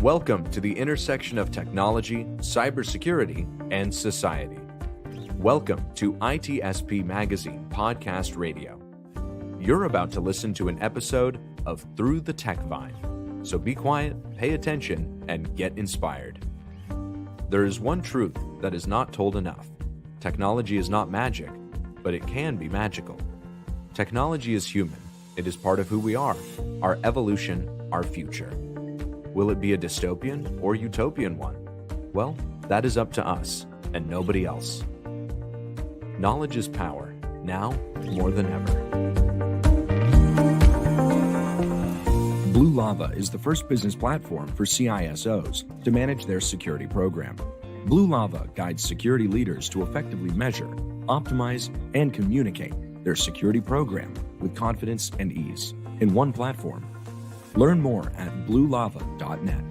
Welcome to the intersection of technology, cybersecurity, and society. Welcome to ITSP Magazine Podcast Radio. You're about to listen to an episode of Through the TechVine. So be quiet, pay attention, and get inspired. There is one truth that is not told enough. Technology is not magic, but it can be magical. Technology is human. It is part of who we are, our evolution, our future. Will it be a dystopian or utopian one? Well, that is up to us and nobody else. Knowledge is power, now more than ever. Blue Lava is the first business platform for CISOs to manage their security program. Blue Lava guides security leaders to effectively measure, optimize, and communicate their security program with confidence and ease in one platform. Learn more at bluelava.net.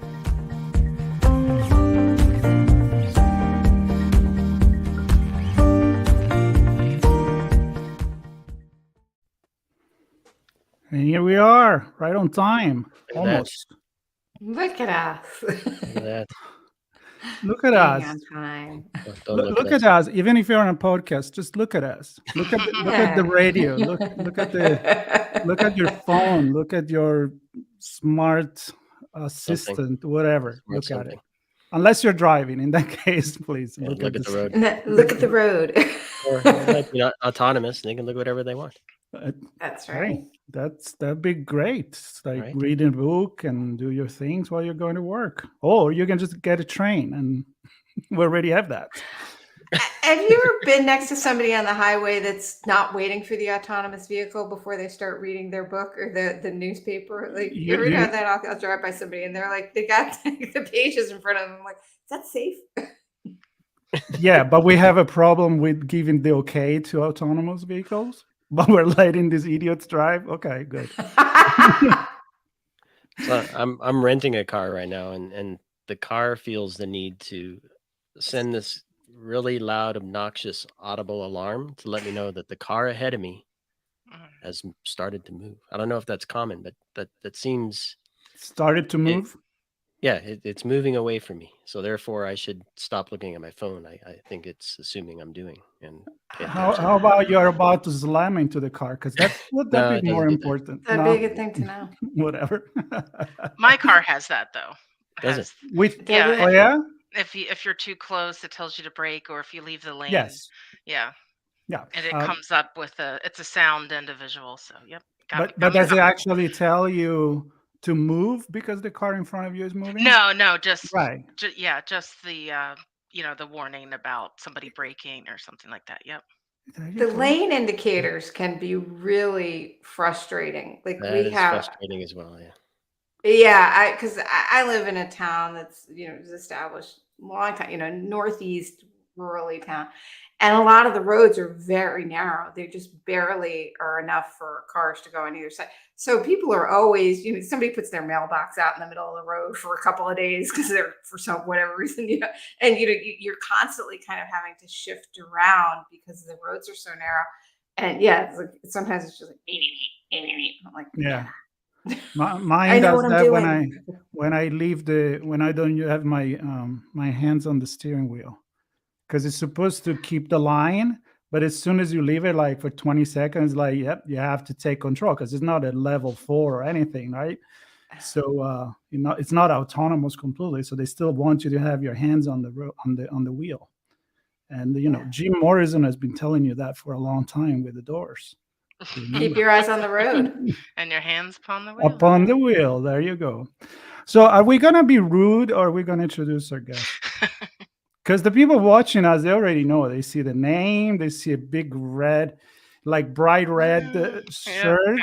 And here we are, right on time, almost. Look at us. Look at us. On time. Look at us. Even if you're on a podcast, just look at us. Look at the radio. Look at your phone. Look at your smart assistant, whatever. Look at it. Unless you're driving, in that case, please look at the road. Look at the road. Or it might be autonomous. They can look whatever they want. That's right. That'd be great. It's like Right. reading a book and do your things while you're going to work. Or you can just get a train, and we already have that. Have you ever been next to somebody on the highway that's not waiting for the autonomous vehicle before they start reading their book or the newspaper? Like, you ever know that? I'll drive by somebody and they're like, they got the pages in front of them. I'm like, is that safe? Yeah, but we have a problem with giving the okay to autonomous vehicles. But we're letting these idiots drive. Okay, good. So I'm renting a car right now, and the car feels the need to send this really loud, obnoxious, audible alarm to let me know that the car ahead of me has started to move. I don't know if that's common, but that seems Started to move. It's moving away from me. So therefore, I should stop looking at my phone. I think it's assuming I'm doing. And How about you're about to slam into the car? Because that'd be more important. That'd be a good thing to know. Whatever. My car has that though. Does it? Yeah. Oh yeah. If you're too close, it tells you to brake, or if you leave the lane. Yes. Yeah. Yeah. And it comes up with it's a sound and a visual. So yep. But does it actually tell you to move because the car in front of you is moving? No, just right. Just the the warning about somebody braking or something like that. Yep. The lane indicators can be really frustrating. Like that is frustrating as well. Yeah. Yeah, because I live in a town that's was established a long time. Northeast rurally town, and a lot of the roads are very narrow. They just barely are enough for cars to go on either side. So people are always, somebody puts their mailbox out in the middle of the road for a couple of days because they're for whatever reason, and you're constantly kind of having to shift around because the roads are so narrow. And yeah, it's like, sometimes it's just like, I'm like, yeah. Mine does that when I don't have my hands on the steering wheel, because it's supposed to keep the line, but as soon as you leave it like for 20 seconds, like, yep, you have to take control because it's not at level 4 or anything, right? So it's not autonomous completely. So they still want you to have your hands on the wheel. And Jim Morrison has been telling you that for a long time with the doors. Keep your eyes on the road and your hands upon the wheel. Upon the wheel. There you go. So are we going to be rude, or are we going to introduce our guest? Because the people watching us, they already know. They see the name. They see a big red, like bright red shirt.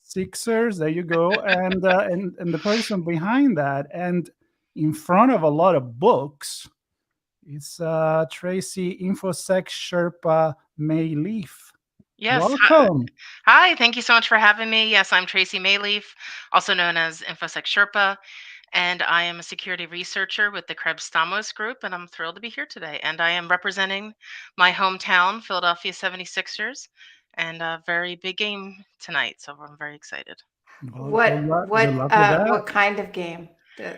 Sixers. There you go. And the person behind that, and in front of a lot of books, it's Tracy InfoSec Sherpa Maleeff. Yes. Welcome. Hi. Thank you so much for having me. Yes, I'm Tracy Maleeff, also known as InfoSec Sherpa, and I am a security researcher with the Krebs Stamos Group, and I'm thrilled to be here today. And I am representing my hometown, Philadelphia 76ers, and a very big game tonight, so I'm very excited. What kind of game?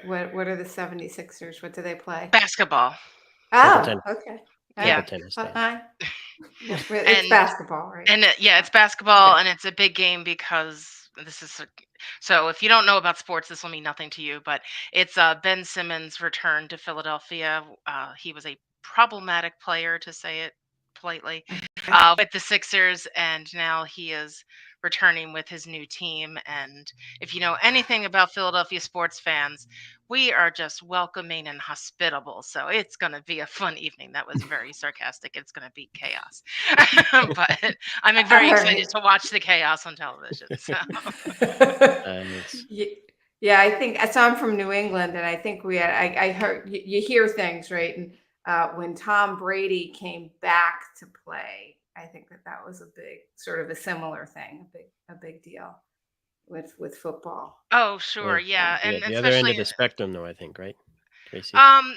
What are the 76ers? What do they play? Basketball. Oh, tennis. okay. Yeah. Table tennis. It's And basketball, right? it's basketball, Okay. and it's a big game because so if you don't know about sports, this will mean nothing to you, but it's Ben Simmons' return to Philadelphia. He was a problematic player, to say it politely, with the Sixers, and now he is returning with his new team. And if you know anything about Philadelphia sports fans, we are just welcoming and hospitable. So it's going to be a fun evening. That was very sarcastic. It's going to be chaos. But I'm very All excited right. to watch the chaos on television. So. Yeah, I think so. I'm from New England, and I think I heard you hear things, right? And when Tom Brady came back to play, I think that was a big sort of a similar thing, a big deal with football. Oh, sure, Yeah. yeah, and The other end of especially the spectrum, though, I think, right, Tracy? um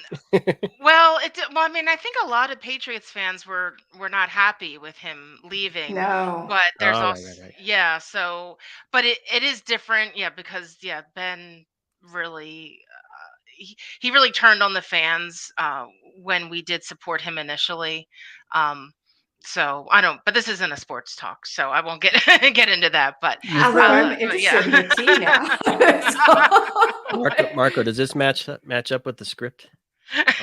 well, I mean, I think a lot of Patriots fans were not happy with him leaving, No. but there's Oh, also right. yeah, so but it is different, yeah, because yeah, Ben really he really turned on the fans when we did support him initially. Um so I don't, but this isn't a sports talk, so I won't get get into that, Although I'm but interested yeah. in your team now. So- Marco, does this match up with the script?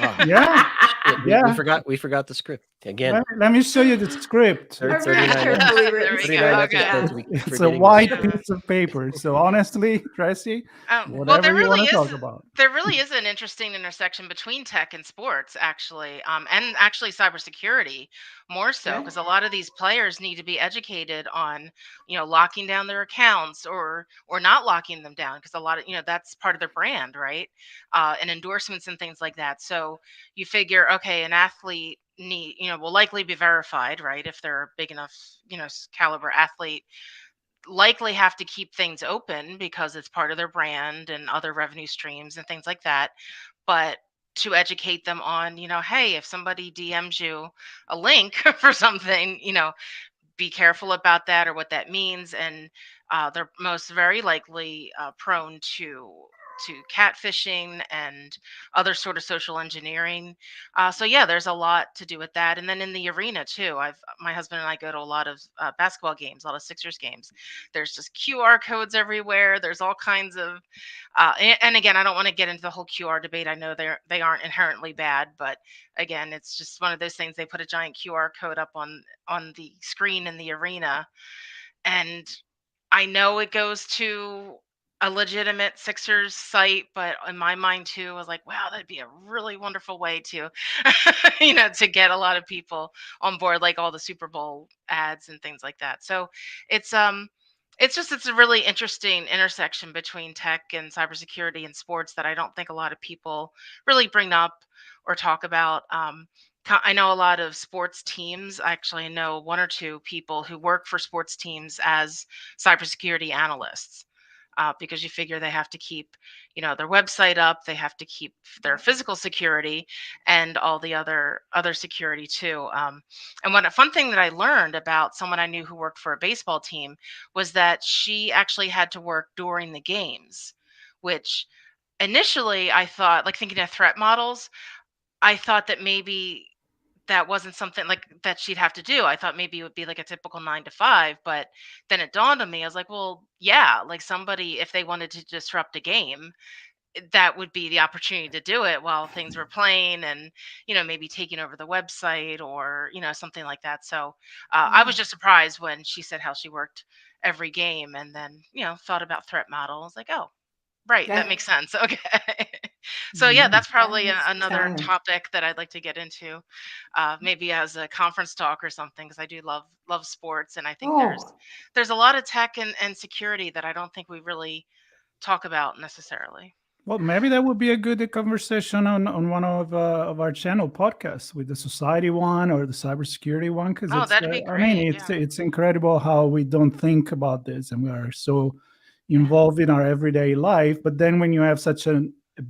Oh, Yeah, shit, yeah. we forgot the script again. Let me show you the script. A really 39 carefully written There we go, 39 script. okay. episodes. Yeah. We keep It's a forgetting the white script. piece of paper. So honestly, Tracy, Well, whatever you want to talk about. there really is an interesting intersection between tech and sports, actually, and actually cybersecurity more so, Okay. because a lot of these players need to be educated on, locking down their accounts or not locking them down, because a lot of, that's part of their brand, right? And endorsements and things like that. So you figure, okay, an athlete will likely be verified, right? If they're a big enough, caliber athlete, likely have to keep things open because it's part of their brand and other revenue streams and things like that. But to educate them on, hey, if somebody DMs you a link for something, be careful about that or what that means. And they're most very likely prone to catfishing and other sort of social engineering. So yeah, there's a lot to do with that. And then in the arena too, my husband and I go to a lot of basketball games, a lot of Sixers games. There's just QR codes everywhere. There's all kinds of and again, I don't want to get into the whole QR debate. I know they aren't inherently bad, but again, it's just one of those things. They put a giant QR code up on the screen in the arena, and I know it goes to a legitimate Sixers site, but in my mind too, I was like, wow, that'd be a really wonderful way to, to get a lot of people on board, like all the Super Bowl ads and things like that. So it's it's a really interesting intersection between tech and cybersecurity and sports that I don't think a lot of people really bring up or talk about. I know a lot of sports teams. I actually know one or two people who work for sports teams as cybersecurity analysts. Because you figure they have to keep, their website up, they have to keep their physical security and all the other security too. And a fun thing that I learned about someone I knew who worked for a baseball team was that she actually had to work during the games, which initially I thought, like thinking of threat models, I thought that maybe that wasn't something like that she'd have to do. I thought maybe it would be like a typical 9 to 5, but then it dawned on me. I was like, well, yeah, like somebody, if they wanted to disrupt a game, that would be the opportunity to do it while things were playing and, maybe taking over the website or, something like that. So I was just surprised when she said how she worked every game and then, thought about threat model. I was like, oh, right, that Yeah. makes sense. Okay. So yeah, that's probably That's another Italian. topic that I'd like to get into, maybe as a conference talk or something, because I do love sports, and I think Oh, there's a lot of tech and security that I don't think we really talk about necessarily. Well, maybe that would be a good conversation on one of our channel podcasts with the society one or the cybersecurity one, because Oh, it's that'd be I mean great. Yeah. it's incredible how we don't think about this and we are so involved in our everyday life. But then when you have such a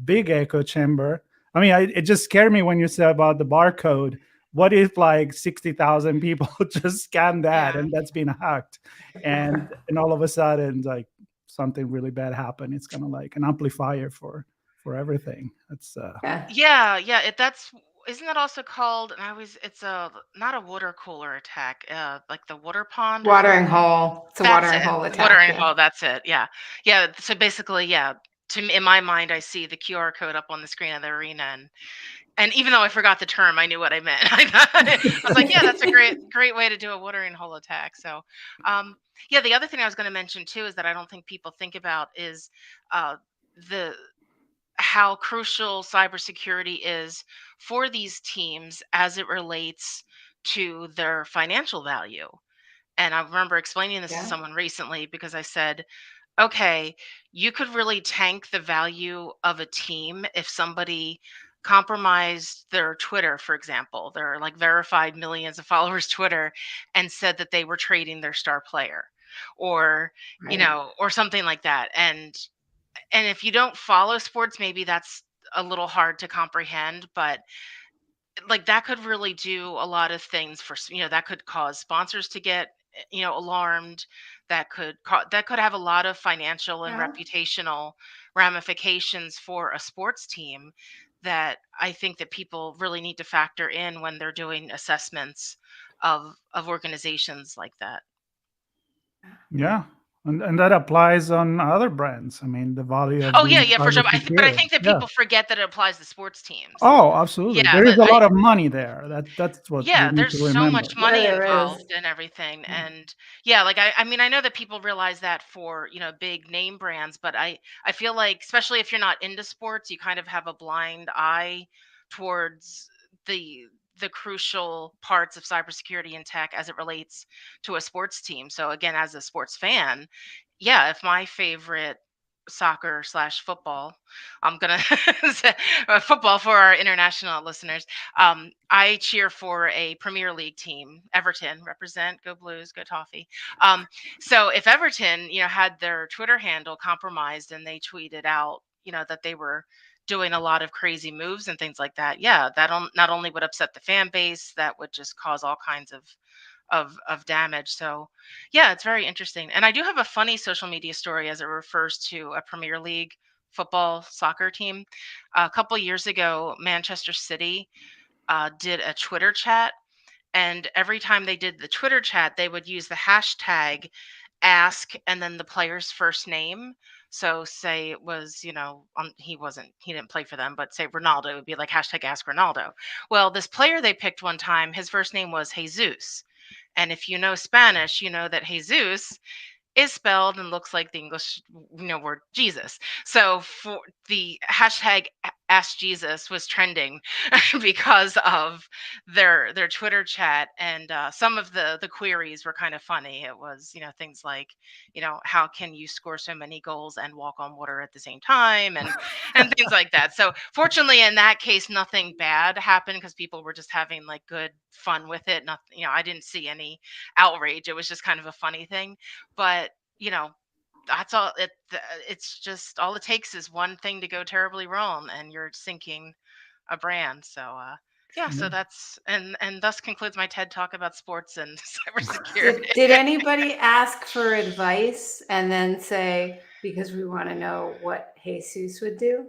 big echo chamber, I mean, it just scared me when you said about the barcode. What if like 60,000 people just scan that Yeah. and that's been hacked, and all of a sudden like something really bad happen? It's kind of like an amplifier for for everything. That's Yeah, that's isn't that also called? And I always it's a not a water cooler attack, like the water pond or something. Watering hole. It's a That's watering it. hole attack. Watering Yeah. hole. That's it. Yeah, yeah. So basically, yeah. To me, in my mind, I see the QR code up on the screen of the arena, and even though I forgot the term, I knew what I meant. I was like, yeah, that's a great way to do a watering hole attack. So, yeah, the other thing I was going to mention too is that I don't think people think about is uh, the how crucial cybersecurity is for these teams as it relates to their financial value. And I remember explaining this to Yeah. someone recently because I said, okay, you could really tank the value of a team if somebody compromised their Twitter, for example, their like verified millions of followers Twitter, and said that they were trading their star player or, Right. or something like that. And if you don't follow sports, maybe that's a little hard to comprehend, but like that could really do a lot of things for that could cause sponsors to get alarmed. That could have a lot of financial and Yeah. reputational ramifications for a sports team that I think that people really need to factor in when they're doing assessments of organizations like that. yeah, and that applies on other brands. I mean, the value of Oh yeah, being yeah, for sure. But I cybersecure. think that Yeah. people forget that it applies to sports teams. Oh, absolutely. Yeah, There is a lot of money there. That's what we yeah, need there's to so remember. much Yeah, money there is. involved and everything. And yeah, like I mean I know that people realize that for, big name brands, but I feel like especially if you're not into sports, you kind of have a blind eye towards the the crucial parts of cybersecurity and tech as it relates to a sports team. So again, as a sports fan, yeah, if my favorite soccer slash football, I'm gonna say football for our international listeners. I cheer for a Premier League team, Everton. Represent, go Blues, go Toffee. So if Everton, had their Twitter handle compromised and they tweeted out, that they were doing a lot of crazy moves and things like that, yeah, not only would upset the fan base, that would just cause all kinds of damage. So yeah, it's very interesting. And I do have a funny social media story as it refers to a Premier League football soccer team. A couple years ago, Manchester City did a Twitter chat. And every time they did the Twitter chat, they would use the hashtag ask and then the player's first name. So say it was, he didn't play for them, but say Ronaldo, it would be like hashtag ask Ronaldo. Well, this player they picked one time, his first name was Jesus. And if you know Spanish, you know that Jesus is spelled and looks like the English, word Jesus. So for the hashtag Ask Jesus was trending because of their Twitter chat, and some of the queries were kind of funny. It was things like how can you score so many goals and walk on water at the same time, and things like that. So fortunately, in that case, nothing bad happened because people were just having like good fun with it. Nothing, I didn't see any outrage. It was just kind of a funny thing, but you know that's all it's just all it takes is one thing to go terribly wrong and you're sinking a brand. So yeah, so that's and thus concludes my TED talk about sports and cybersecurity. Did anybody ask for advice and then say, because we want to know what Jesus would do?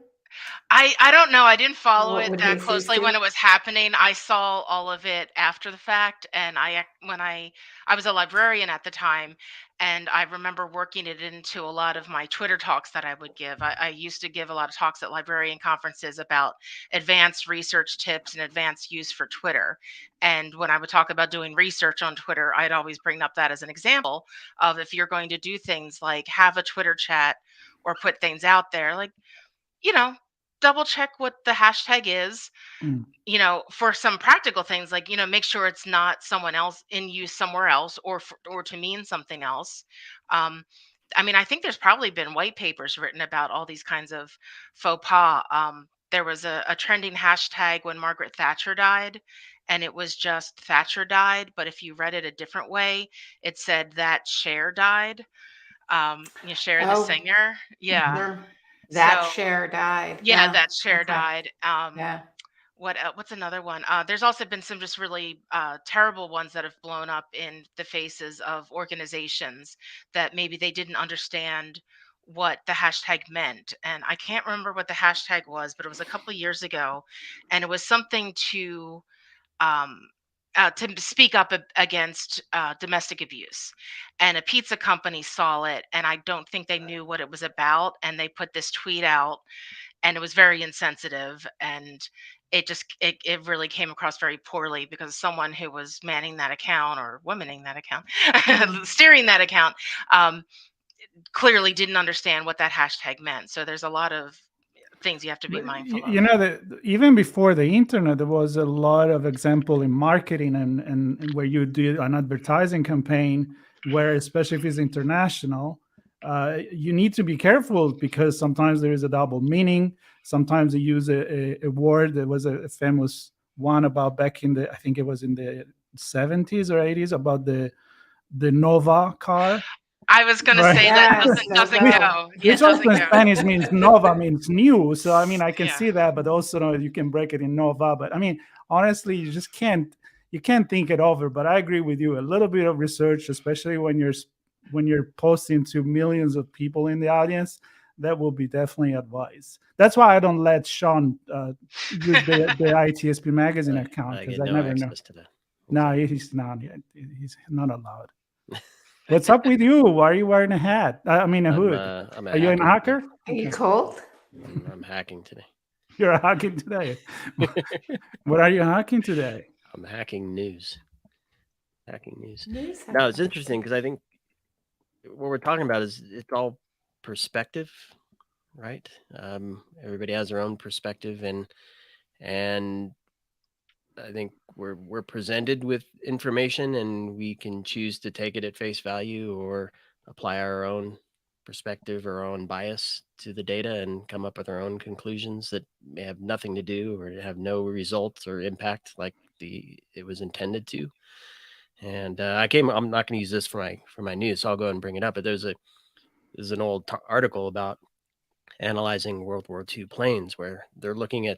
I don't know. I didn't follow What it would that Jesus closely when do? it was happening. I saw all of it after the fact, and when I was a librarian at the time, and I remember working it into a lot of my Twitter talks that I would give. I used to give a lot of talks at librarian conferences about advanced research tips and advanced use for Twitter. And when I would talk about doing research on Twitter, I'd always bring up that as an example of if you're going to do things like have a Twitter chat or put things out there, like you know, double check what the hashtag is, Mm. for some practical things like, make sure it's not someone else in use somewhere else or to mean something else. Um, I mean, I think there's probably been white papers written about all these kinds of faux pas. There was a trending hashtag when Margaret Thatcher died, and it was just Thatcher died. But if you read it a different way, it said that Cher died. Cher the Oh, singer. Yeah. sure. That So share died. yeah, Yeah. that share Okay. died. Yeah. What's another one? There's also been some just really terrible ones that have blown up in the faces of organizations that maybe they didn't understand what the hashtag meant. And I can't remember what the hashtag was, but it was a couple of years ago. And it was something um, to speak up against domestic abuse. And a pizza company saw it, and I don't think they knew what it was about. And they put this tweet out, and it was very insensitive. And it really came across very poorly because someone who was manning that account or womaning that account, steering that account, um, clearly didn't understand what that hashtag meant. So there's a lot of things you have to be But mindful you of. know that even before the internet, there was a lot of example in marketing and where you do an advertising campaign, where especially if it's international, you need to be careful because sometimes there is a double meaning. Sometimes they use a word. There was a famous one about back in the, I think it was in the 70s or 80s, about the Nova car. I was going to Right. say that Yes, doesn't Which, Nobel. go. Yeah, which it also doesn't in go. Spanish means nova, means new. So I mean, I can Yeah. see that, but also you can break it in nova. But I mean, honestly, you just can't think it over. But I agree with you. A little bit of research, especially when you're posting to millions of people in the audience, that will be definitely advised. That's why I don't let Sean use the ITSP magazine account, I because get I no never know. access to that. No, he's not. He's not allowed. What's up with you? Why are you wearing a hat? I mean, a hood. I'm a Are you a hacker hacker? Are you Okay. cold? today. I'm hacking today. You're hacking today. What are you hacking today? I'm hacking news. Hacking news. News No, it's hacker. interesting because I think what we're talking about is it's all perspective, right? Everybody has their own perspective, and I think we're presented with information, and we can choose to take it at face value or apply our own perspective or our own bias to the data and come up with our own conclusions that may have nothing to do or have no results or impact like it was intended to. And I'm not going to use this for my news, so I'll go ahead and bring it up. But there's an old article about analyzing World War II planes where they're looking at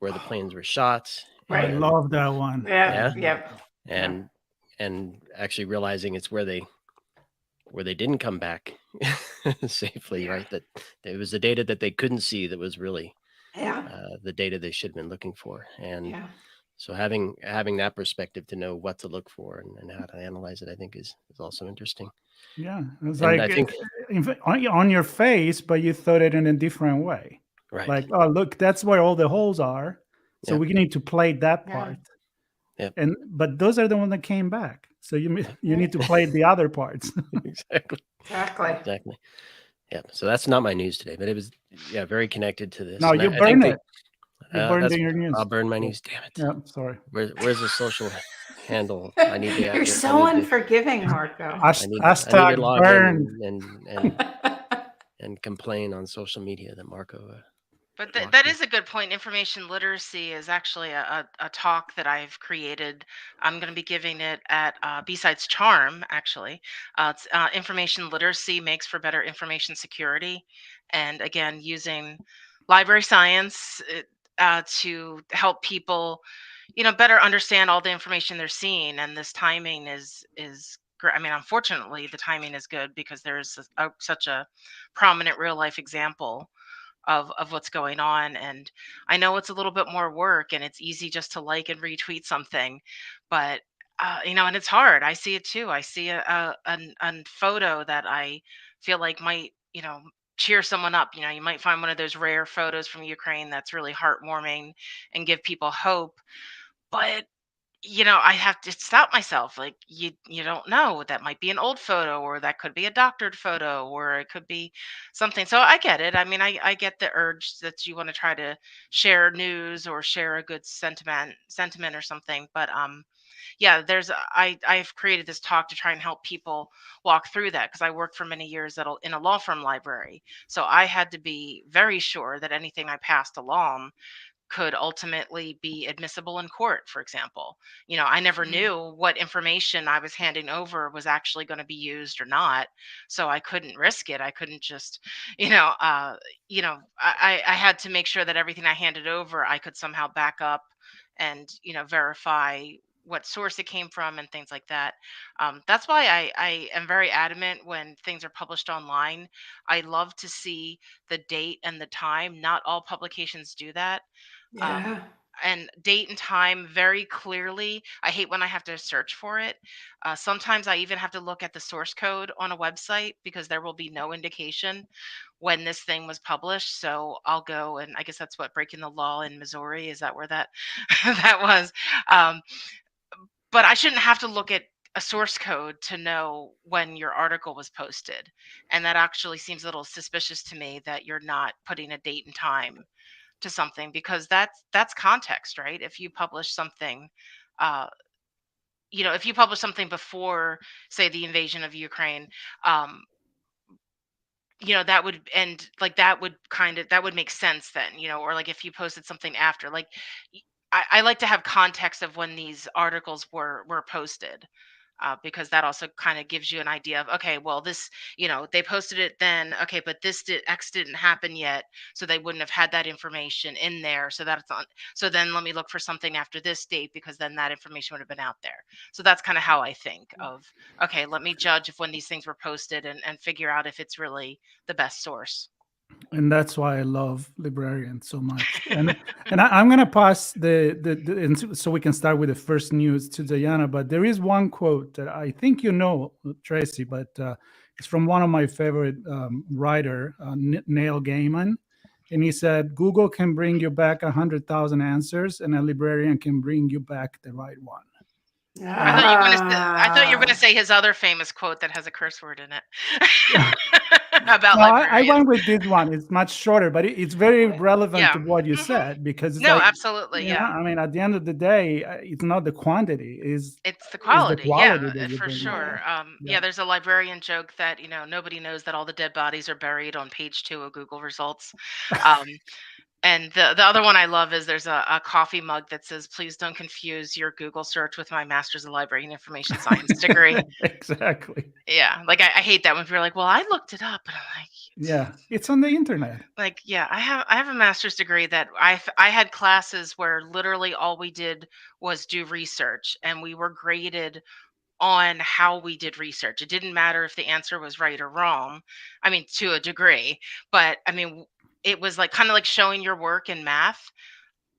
where the planes were shot. Right. I love that one. Yeah. Yeah. Yep. And actually realizing it's where they didn't come back safely, Yeah. right? That it was the data that they couldn't see that was really Yeah. the data they should have been looking for. And Yeah. so having that perspective to know what to look for and how to analyze it, I think is also interesting. Yeah, it's And like I think on your face, but you thought it in a different way. right. Like, oh, look, that's where all the holes are. So Yep. we need to play that Yeah. part. Yep. But those are the ones that came back. So you Right. need to play the other parts. Exactly. Exactly. Yeah. So that's not my news today, but it was very connected to this. No, And you I burn think it. You burned in your news. I'll burn my news. Damn it. Yeah, sorry. Where's the social handle? I need to. You're so unforgiving, Marco. I need to Hashtag log burn. in and complain on social media that Marco. But blocked that me. is a good point. Information literacy is actually a talk that I've created. I'm going to be giving it at B-Sides Charm, actually. It's information literacy makes for better information security. And again, using library science to help people, better understand all the information they're seeing. And this timing is great. I mean, unfortunately, the timing is good because there's such a prominent real life example of what's going on. And I know it's a little bit more work and it's easy just to like and retweet something, but and it's hard. I see it too. I see a photo that I feel like might, cheer someone up. You might find one of those rare photos from Ukraine that's really heartwarming and give people hope. But I have to stop myself. Like you don't know. That might be an old photo, or that could be a doctored photo, or it could be something. So I get it. I mean, I get the urge that you want to try to share news or share a good sentiment or something. But yeah, I've created this talk to try and help people walk through that because I worked for many years in a law firm library. So I had to be very sure that anything I passed along could ultimately be admissible in court, for example. I never knew what information I was handing over was actually going to be used or not. So I couldn't risk it. I couldn't just, I had to make sure that everything I handed over, I could somehow back up and, verify what source it came from and things like that. That's why I am very adamant when things are published online. I love to see the date and the time. Not all publications do that. Um, Yeah. and date and time very clearly. I hate when I have to search for it. Sometimes I even have to look at the source code on a website because there will be no indication when this thing was published. So I'll go, and I guess that's what, breaking the law in Missouri. Is that where that that was? Um, but I shouldn't have to look at a source code to know when your article was posted. And that actually seems a little suspicious to me, that you're not putting a date and time to something, because that's context, right? If you publish something, uh, if you publish something before, say, the invasion of Ukraine, um, that would, and like that would make sense then, or like if you posted something after, like I like to have context of when these articles were posted, because that also kind of gives you an idea of, okay, well, this, they posted it then, okay, but X didn't happen yet, so they wouldn't have had that information in there, so that's on. So then let me look for something after this date, because then that information would have been out there. So that's kind of how I think of, okay, let me judge if when these things were posted, and figure out if it's really the best source. And that's why I love librarians so much. And I'm gonna pass so we can start with the first news to Diana. But there is one quote that I think Tracy, but it's from one of my favorite writer, Neil Gaiman, and he said, "Google can bring you back 100,000 answers, and a librarian can bring you back the right one." I thought you were going to say his other famous quote that has a curse word in it about No, I librarians. went with this one. It's much shorter, but it's very relevant Yeah. to what you Mhm. said, because it's No, like, absolutely. Yeah. I mean, at the end of the day, it's not the quantity, It's the is the quality. Yeah, quality that you for bring back. sure. Yeah. There's a librarian joke that, nobody knows that all the dead bodies are buried on page 2 of Google results. Um, And the other one I love is, there's a coffee mug that says, "Please don't confuse your Google search with my Master's of Library and Information Science degree." Exactly. Yeah, like I hate that when people are like, "Well, I looked it up," and I'm like, Yeah. It's on the internet. like, yeah, I have a master's degree that I had classes where literally all we did was do research, and we were graded on how we did research. It didn't matter if the answer was right or wrong. I mean, to a degree, but I mean, it was like kind of like showing your work in math.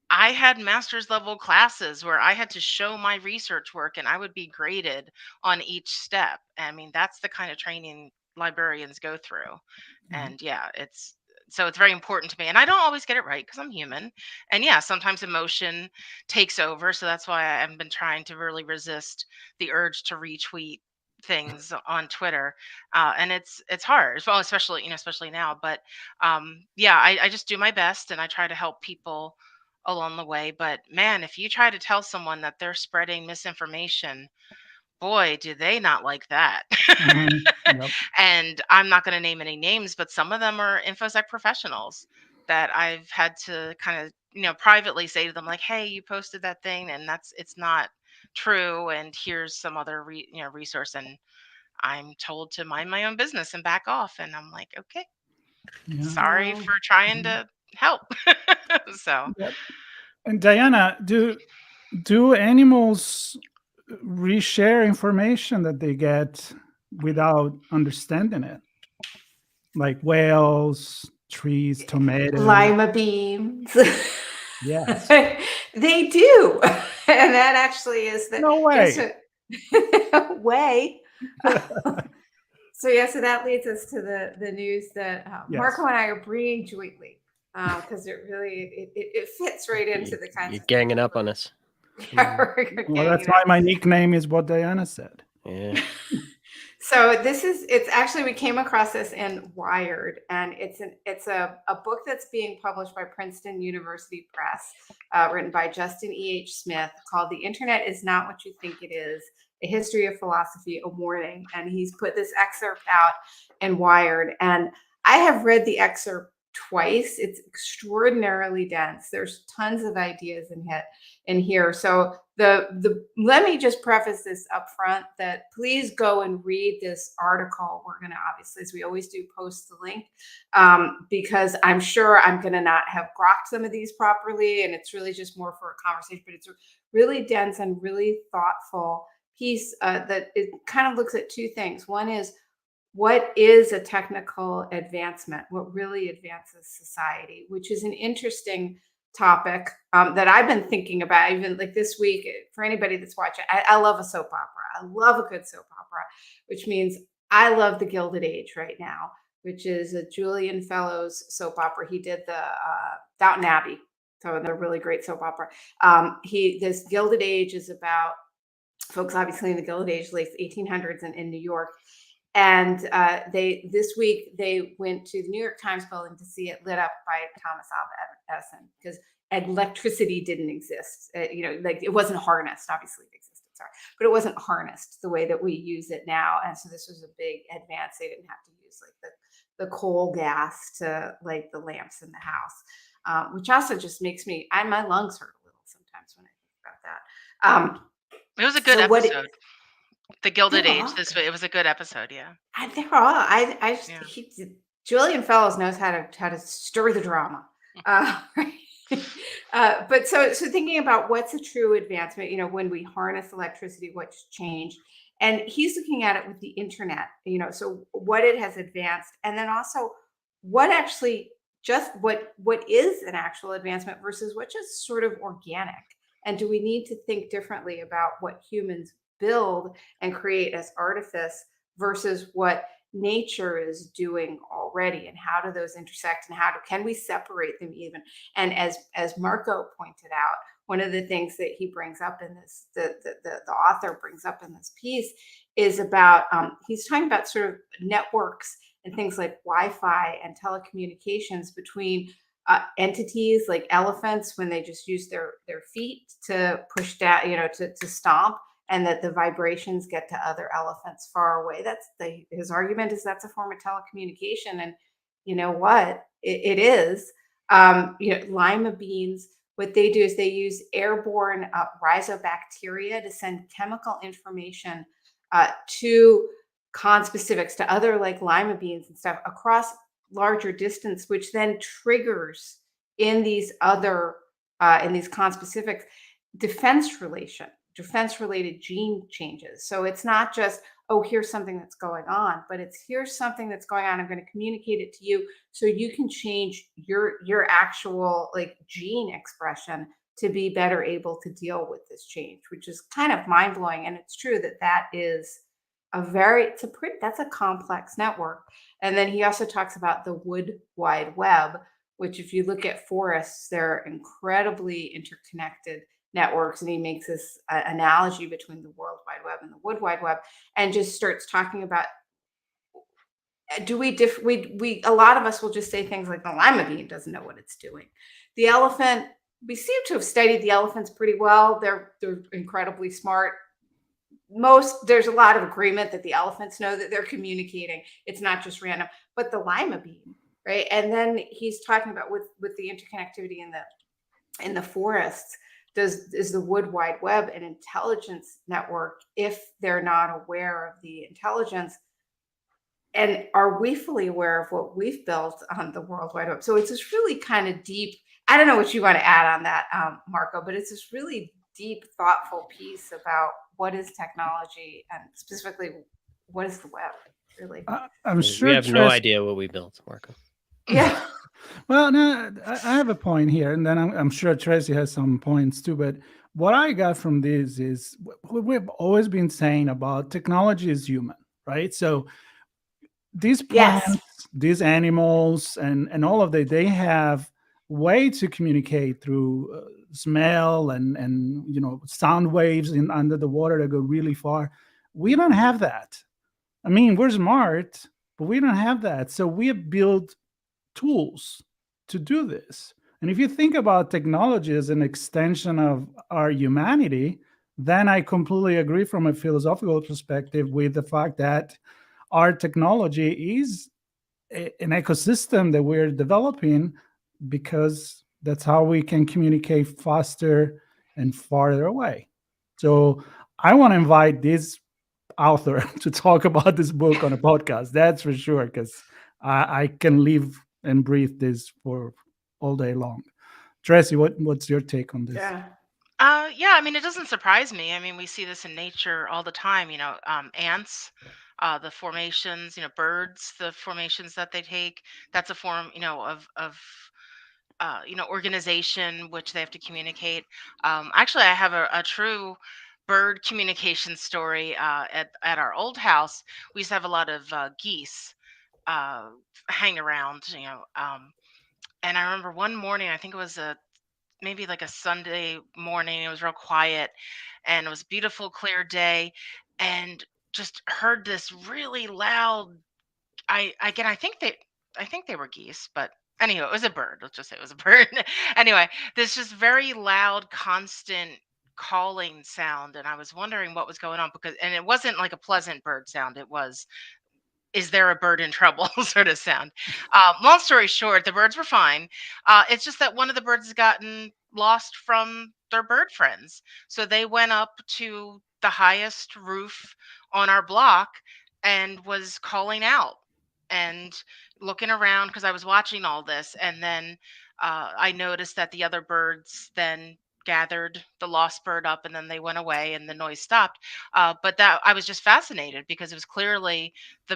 I had master's level classes where I had to show my research work, and I would be graded on each step. I mean, that's the kind of training librarians go through. Mhm. And yeah, it's very important to me. And I don't always get it right, because I'm human. And yeah, sometimes emotion takes over. So that's why I've been trying to really resist the urge to retweet things on Twitter. And it's hard, well, especially now. But yeah, I just do my best, and I try to help people along the way. But man, if you try to tell someone that they're spreading misinformation, boy, do they not like that. Mhm. Yep. And I'm not going to name any names, but some of them are infosec professionals that I've had to kind of, privately say to them, like, "Hey, you posted that thing, and it's not true, and here's some other resource." And I'm told to mind my own business and back off, and I'm like, "Okay, Yeah. sorry No. for trying Mhm. to help." So Yep. And Diana, do animals reshare information that they get without understanding it? Like whales, trees, tomatoes. Lima beans. Yes. They do. And that actually is No there's way. a way. So yeah, so that leads us to the news that Yes. Marco and I are bringing jointly, because it really it fits right into the kinds You're of things ganging that up on us. we're Well, that's ganging why up. my nickname is what Diana said. Yeah. So it's actually, we came across this in Wired, and it's a book that's being published by Princeton University Press, written by Justin E.H. Smith, called "The Internet Is Not What You Think It Is: A History of Philosophy, a Warning." And he's put this excerpt out in Wired, and I have read the excerpt twice. It's extraordinarily dense. There's tons of ideas in here. So let me just preface this up front that please go and read this article. We're going to obviously, as we always do, post the link because I'm sure I'm going to not have grokked some of these properly. And it's really just more for a conversation, but it's a really dense and really thoughtful piece that it kind of looks at two things. One is, what is a technical advancement? What really advances society? Which is an interesting topic that I've been thinking about even like this week. For anybody that's watching, I love a soap opera. I love a good soap opera, which means I love the Gilded Age right now, which is a Julian Fellows soap opera. He did the Downton Abbey, so they're really great soap opera. This Gilded Age is about folks obviously in the Gilded Age, late 1800s in New York. And this week they went to the New York Times building to see it lit up by Thomas Alva Edison because electricity didn't exist. Like it wasn't harnessed. Obviously it existed, sorry, but it wasn't harnessed the way that we use it now. And so this was a big advance. They didn't have to use like the coal gas to light the lamps in the house, which also just makes my lungs hurt a little sometimes when I think about that. It was a good episode. The Gilded Age. It was a good episode. Yeah. They're all. Julian Fellows knows how to stir the drama. But so thinking about what's a true advancement, when we harness electricity, what's changed, and he's looking at it with the internet, so what it has advanced, and then also what actually what is an actual advancement versus what just sort of organic, and do we need to think differently about what humans build and create as artifice versus what nature is doing already, and how do those intersect, and can we separate them even? And as Marco pointed out, one of the things that he brings up in this, the author brings up in this piece, is about he's talking about sort of networks and things like Wi-Fi and telecommunications between entities like elephants when they just use their feet to push down, to stomp, and that the vibrations get to other elephants far away. His argument is that's a form of telecommunication. And you know what? It is. Lima beans, what they do is they use airborne rhizobacteria to send chemical information to conspecifics, to other like lima beans and stuff across larger distance, which then triggers in these conspecifics defense-related gene changes. So it's not just, oh, here's something that's going on, but it's here's something that's going on. I'm going to communicate it to you so you can change your actual like gene expression to be better able to deal with this change, which is kind of mind-blowing. And it's true that is that's a complex network. And then he also talks about the Wood Wide Web, which if you look at forests, they're incredibly interconnected networks, and he makes this analogy between the World Wide Web and the Wood Wide Web, and just starts talking about a lot of us will just say things like the lima bean doesn't know what it's doing. The elephant, we seem to have studied the elephants pretty well. They're incredibly smart. There's a lot of agreement that the elephants know that they're communicating. It's not just random, but the lima bean, right? And then he's talking about with the interconnectivity in the forests. Is the Wood Wide Web an intelligence network if they're not aware of the intelligence? And are we fully aware of what we've built on the World Wide Web? So it's this really kind of deep, I don't know what you want to add on that, Marco, but it's this really deep, thoughtful piece about what is technology and specifically what is the web, really. I'm sure we have no idea what we built, Marco. Yeah. Well, no, I have a point here, and then I'm sure Tracy has some points too. But what I got from this is what we've always been saying about technology is human, right? So these plants, these animals, and all of that, they have way to communicate through smell and sound waves under the water that go really far. We don't have that. I mean, we're smart, but we don't have that. So we have built tools to do this. And if you think about technology as an extension of our humanity, then I completely agree from a philosophical perspective with the fact that our technology is an ecosystem that we're developing, because that's how we can communicate faster and farther away. So I want to invite this author to talk about this book on a podcast. That's for sure, because I can live and breathe this for all day long. Tracy, what's your take on this? Yeah. Yeah, I mean, it doesn't surprise me. I mean, we see this in nature all the time, ants, the formations, birds, the formations that they take. That's a form, of organization which they have to communicate. Actually, I have a true bird communication story at our old house. We used to have a lot of geese uh, hang around, and I remember one morning, I think it was maybe like a Sunday morning. It was real quiet and it was a beautiful, clear day, and just heard this really loud. I think they were geese, but anyway, it was a bird. Let's just say it was a bird. Anyway, this just very loud, constant calling sound, and I was wondering what was going on, and it wasn't like a pleasant bird sound. It was, is there a bird in trouble sort of sound. Long story short, the birds were fine. It's just that one of the birds has gotten lost from their bird friends. So they went up to the highest roof on our block and was calling out and looking around because I was watching all this. And then I noticed that the other birds then gathered the lost bird up and then they went away and the noise stopped. But that I was just fascinated because it was clearly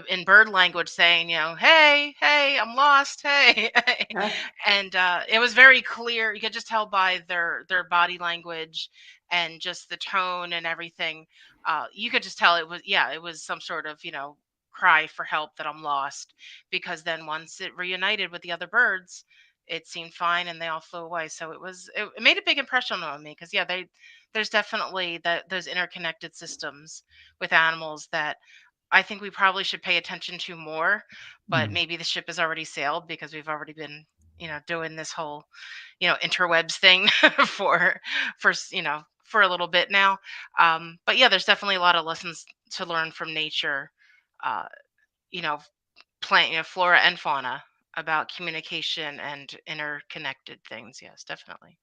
in bird language saying, hey, hey, I'm lost, hey. Yeah. And it was very clear. You could just tell by their body language and just the tone and everything. You could just tell it was some sort of cry for help that I'm lost, because then once it reunited with the other birds, it seemed fine and they all flew away. So it made a big impression on me, because there's definitely those interconnected systems with animals that I think we probably should pay attention to more, but maybe the ship has already sailed because we've already been, doing this whole, interwebs thing for a little bit now. But yeah, there's definitely a lot of lessons to learn from nature, uh, you know, plant, flora and fauna, about communication and interconnected things. Yes, definitely.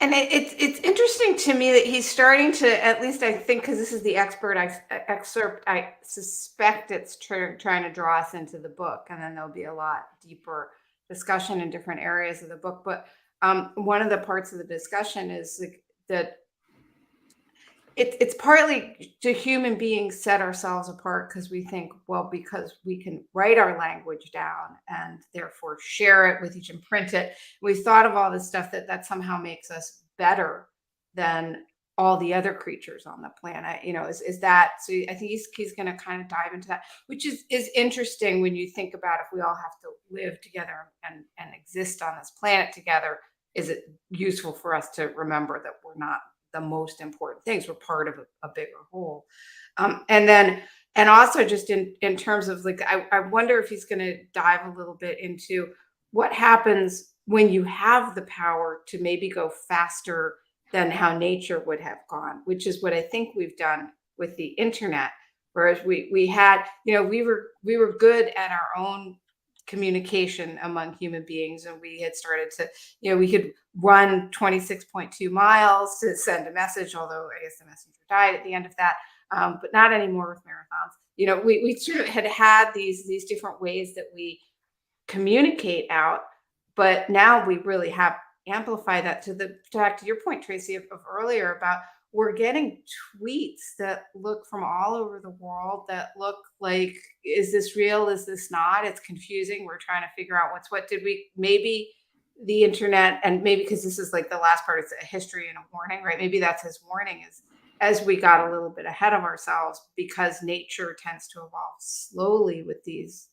And it's interesting to me that he's starting to, at least I think, because this is the excerpt, I suspect it's trying to draw us into the book, and then there'll be a lot deeper discussion in different areas of the book. But one of the parts of the discussion is like that it's partly, do human beings set ourselves apart because we think, well, because we can write our language down and therefore share it with each and print it. We've thought of all this stuff that somehow makes us better than all the other creatures on the planet. Is that so? I think he's going to kind of dive into that, which is interesting when you think about, if we all have to live together and exist on this planet together, is it useful for us to remember that we're not the most important things? We're part of a bigger whole. And also just in terms of like, I wonder if he's going to dive a little bit into what happens when you have the power to maybe go faster than how nature would have gone, which is what I think we've done with the internet. Whereas we had, we were good at our own communication among human beings, and we had started to, we could run 26.2 miles to send a message, although I guess the messenger died at the end of that, but not anymore with marathons. We sort of had these different ways that we communicate out, but now we really have amplified that back to your point, Tracy, of earlier, about we're getting tweets that look from all over the world that look like, is this real? Is this not? It's confusing. We're trying to figure out what's what. Maybe the internet, and maybe because this is like the last part, it's a history and a warning, right? Maybe that's his warning, is as we got a little bit ahead of ourselves, because nature tends to evolve slowly with these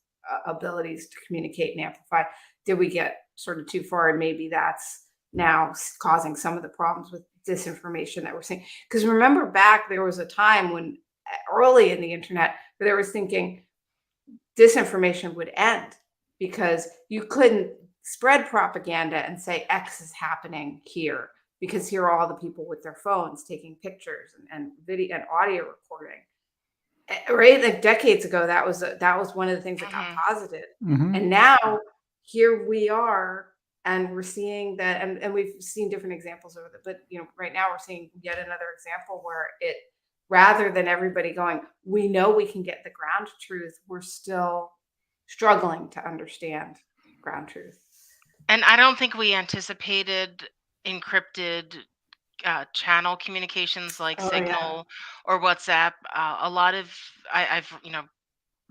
abilities to communicate and amplify. Did we get sort of too far? And maybe that's now causing some of the problems with disinformation that we're seeing. Because remember back, there was a time when early in the internet where there was thinking disinformation would end because you couldn't spread propaganda and say X is happening here, because here are all the people with their phones taking pictures and video and audio recording. Right, like decades ago, that was one of the things that got Hmm. posited, Mhm. and now here we are, and we're seeing that, and we've seen different examples of it. But right now we're seeing yet another example where it, rather than everybody going, we know we can get the ground truth, we're still struggling to understand ground truth. And I don't think we anticipated encrypted channel communications like Oh yeah. Signal or WhatsApp. A lot of I've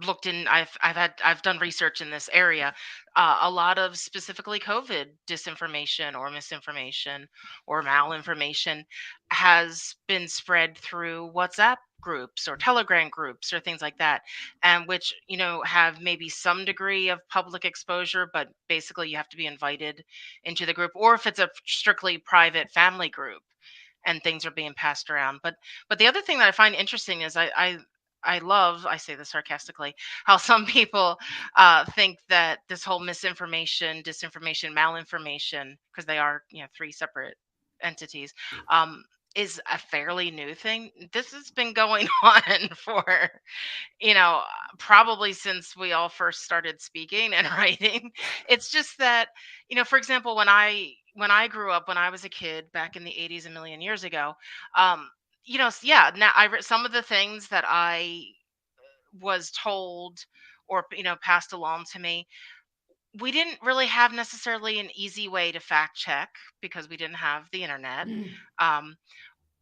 looked in I've done research in this area. A lot of specifically COVID disinformation or misinformation or malinformation has been spread through WhatsApp groups or Telegram groups or things like that, and which have maybe some degree of public exposure, but basically you have to be invited into the group, or if it's a strictly private family group and things are being passed around. But the other thing that I find interesting is I love, I say this sarcastically, how some people think that this whole misinformation, disinformation, malinformation, because they are three separate entities, um, is a fairly new thing. This has been going on for you know, probably since we all first started speaking and writing. It's just that, for example, when I grew up, when I was a kid back in the 80s, a million years ago, yeah, now some of the things that I was told or passed along to me, we didn't really have necessarily an easy way to fact check because we didn't have the internet. Mm. Um,